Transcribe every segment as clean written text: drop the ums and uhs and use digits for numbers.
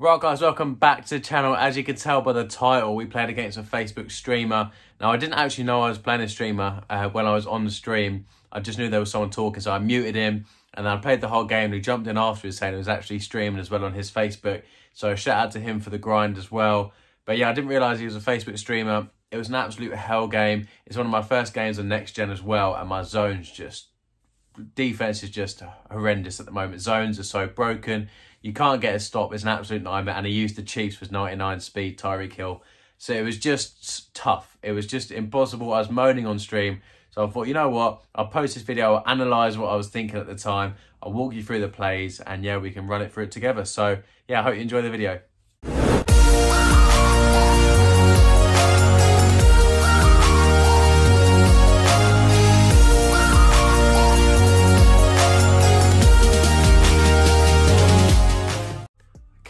Right guys, welcome back to the channel. As you can tell by the title, we played against a Facebook streamer. Now I didn't actually know I was playing a streamer when I was on the stream. I just knew there was someone talking, so I muted him and then I played the whole game and he jumped in afterwards saying he was actually streaming as well on his Facebook. So shout out to him for the grind as well. But yeah, I didn't realise he was a Facebook streamer. It was an absolute hell game. It's one of my first games on next gen as well, and my defense is just horrendous at the moment. Zones are so broken. You can't get a stop. It's an absolute nightmare. And he used the Chiefs with 99 speed, Tyreek Hill. So it was just tough. It was just impossible. I was moaning on stream. So I thought, you know what? I'll post this video. I'll analyse what I was thinking at the time. I'll walk you through the plays. And yeah, we can run it through it together. So yeah, I hope you enjoy the video.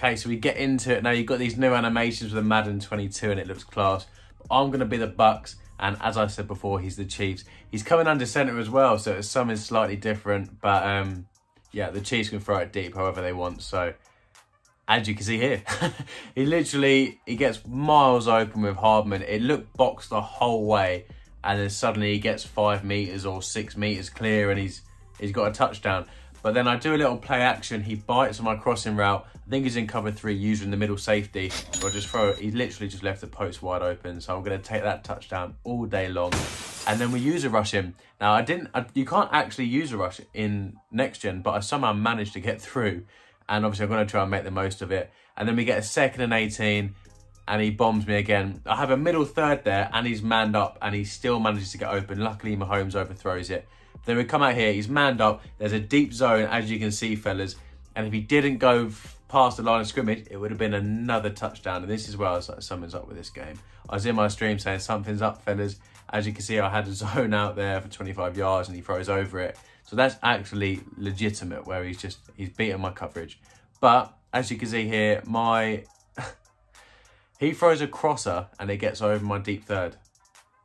Okay, so we get into it now. You've got these new animations with the Madden 22 and it looks class. But I'm going to be the Bucks, and as I said before, he's the Chiefs. He's coming under centre as well, so it's something slightly different. But yeah, the Chiefs can throw it deep however they want. So as you can see here, he gets miles open with Hardman. It looked boxed the whole way, and then suddenly he gets 5 meters or 6 meters clear, and he's got a touchdown. But then I do a little play action. He bites on my crossing route. I think he's in cover 3 using the middle safety. So I just throw it. He literally just left the post wide open. So I'm going to take that touchdown all day long. And then we use a rush him. Now, you can't actually use a rush in next gen, but I somehow managed to get through. And obviously I'm going to try and make the most of it. And then we get a 2nd and 18. And he bombs me again. I have a middle third there, and he's manned up, and he still manages to get open. Luckily, Mahomes overthrows it. Then we come out here, he's manned up. There's a deep zone, as you can see, fellas. And if he didn't go past the line of scrimmage, it would have been another touchdown. And this is where I was like, something's up with this game. I was in my stream saying, something's up, fellas. As you can see, I had a zone out there for 25 yards, and he throws over it. So that's actually legitimate, where he's beaten my coverage. But as you can see here, he throws a crosser, and it gets over my deep third.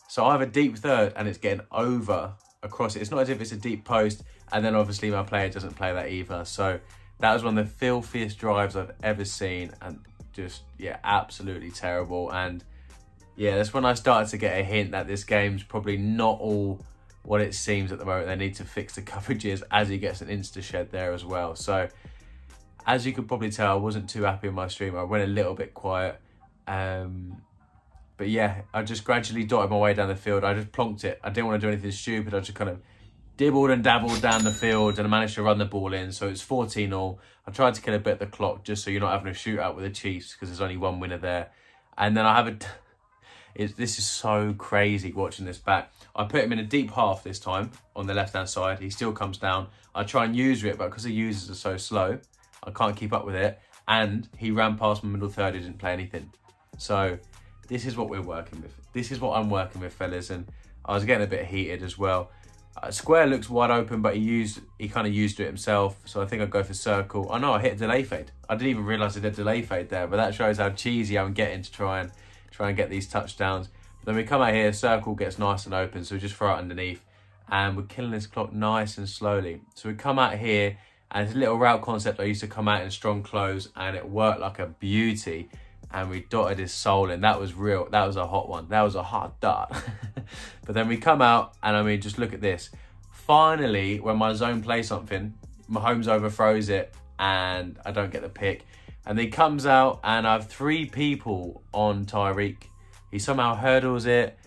So I have a deep third, and it's getting over across it. It's not as if it's a deep post, and then obviously my player doesn't play that either. So that was one of the filthiest drives I've ever seen, and just, yeah, absolutely terrible. And yeah, that's when I started to get a hint that this game's probably not all what it seems at the moment. They need to fix the coverages, as he gets an Insta shed there as well. So as you could probably tell, I wasn't too happy with my stream. I went a little bit quiet. But yeah, I just gradually dotted my way down the field. I just plonked it. I didn't want to do anything stupid. I just kind of dibbled and dabbled down the field, and I managed to run the ball in. So it's 14-all. I tried to kill a bit of the clock just so you're not having a shootout with the Chiefs, because there's only one winner there. And then I have this is so crazy watching this back. I put him in a deep half this time on the left-hand side. He still comes down. I try and user it, but because the users are so slow, I can't keep up with it. And he ran past my middle third. He didn't play anything. So this is what we're working with. This is what I'm working with, fellas. And I was getting a bit heated as well. Square looks wide open, but he kind of used it himself. So I think I'd go for circle. Oh no, I hit a delay fade. I didn't even realise I did a delay fade there, but that shows how cheesy I'm getting to try and get these touchdowns. But then we come out here, circle gets nice and open, so we just throw it underneath. And we're killing this clock nice and slowly. So we come out here, and it's a little route concept. I used to come out in strong close, and it worked like a beauty. And we dotted his soul in. That was real. That was a hot one. That was a hot dot. But then we come out, and I mean, just look at this. Finally, when my zone plays something, Mahomes overthrows it, and I don't get the pick. And he comes out, and I have 3 people on Tyreek. He somehow hurdles it.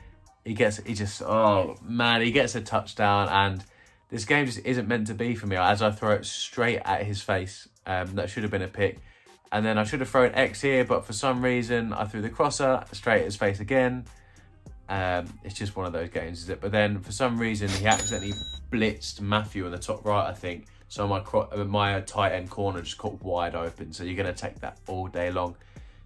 Oh man, he gets a touchdown, and this game just isn't meant to be for me. As I throw it straight at his face, that should have been a pick. And then I should have thrown X here, but for some reason I threw the crosser straight at his face again. It's just one of those games, is it? But then for some reason he accidentally blitzed Matthew in the top right, I think. So my tight end corner just got wide open. So you're going to take that all day long.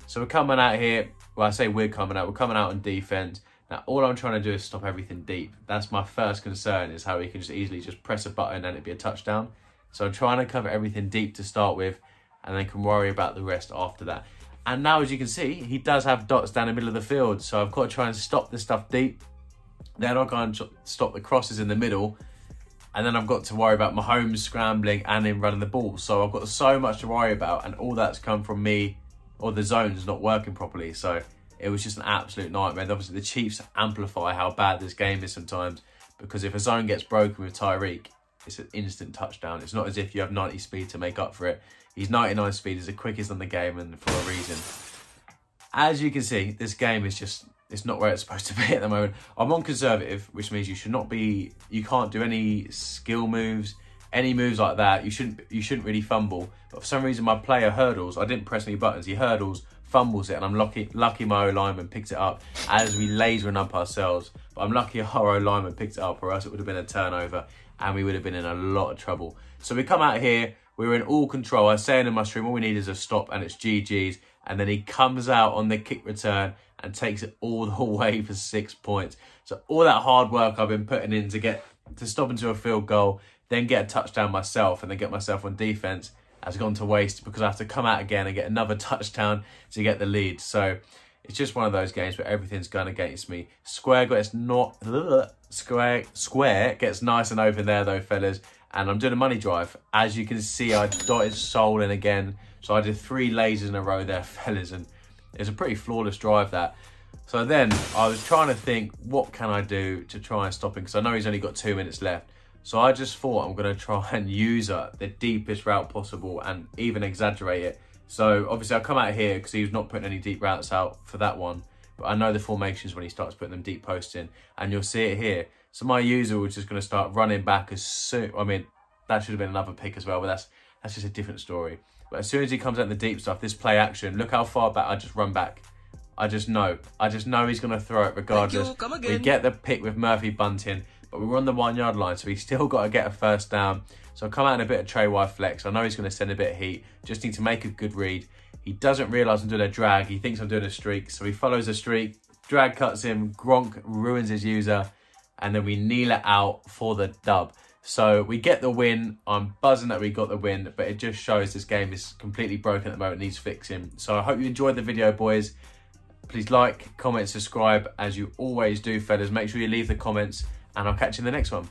So we're coming out here. Well, I say we're coming out on defense. Now all I'm trying to do is stop everything deep. That's my first concern, is how he can just easily just press a button and it'd be a touchdown. So I'm trying to cover everything deep to start with, and then can worry about the rest after that. And now, as you can see, he does have dots down the middle of the field, so I've got to try and stop the stuff deep. Then I've got to stop the crosses in the middle, and then I've got to worry about Mahomes scrambling and him running the ball. So I've got so much to worry about, and all that's come from me or the zone's not working properly. So it was just an absolute nightmare. And obviously the Chiefs amplify how bad this game is sometimes, because if a zone gets broken with Tyreek, it's an instant touchdown. It's not as if you have 90 speed to make up for it. He's 99 speed, he's the quickest on the game, and for a reason. As you can see, this game is just, it's not where it's supposed to be at the moment. I'm on conservative, which means you should not be, you can't do any skill moves, any moves like that. You shouldn't really fumble. But for some reason, my player hurdles. I didn't press any buttons. He hurdles, fumbles it, and I'm lucky my O-lineman picked it up as we lasering up ourselves. But I'm lucky our O-lineman picked it up, or else it would have been a turnover and we would have been in a lot of trouble. So we come out here, we're in all control. I was saying in my stream, all we need is a stop and it's GG's. And then he comes out on the kick return and takes it all the way for 6 points. So all that hard work I've been putting in to stop into a field goal, then get a touchdown myself, and then get myself on defense, has gone to waste because I have to come out again and get another touchdown to get the lead. So it's just one of those games where everything's going against me. Square gets nice and open there though, fellas. And I'm doing a money drive. As you can see, I dotted soul in again. So I did 3 lasers in a row there, fellas, and it's a pretty flawless drive, that. So then I was trying to think, what can I do to try and stop him? Because I know he's only got 2 minutes left. So I just thought I'm going to try and use the deepest route possible and even exaggerate it. So obviously I'll come out here because he was not putting any deep routes out for that one. But I know the formations when he starts putting them deep posts in. And you'll see it here. So my user was just going to start running back as soon. I mean, that should have been another pick as well, but that's just a different story. But as soon as he comes out in the deep stuff, this play action, look how far back I just run back. I just know he's going to throw it regardless. We get the pick with Murphy Bunting, but we were on the 1 yard line, so he's still got to get a first down. So I come out in a bit of tray wide flex. I know he's going to send a bit of heat. Just need to make a good read. He doesn't realise I'm doing a drag. He thinks I'm doing a streak, so he follows a streak. Drag cuts him. Gronk ruins his user. And then we kneel it out for the dub. So we get the win. I'm buzzing that we got the win, but it just shows this game is completely broken at the moment, needs fixing. So I hope you enjoyed the video, boys. Please like, comment, subscribe, as you always do, fellas. Make sure you leave the comments, and I'll catch you in the next one.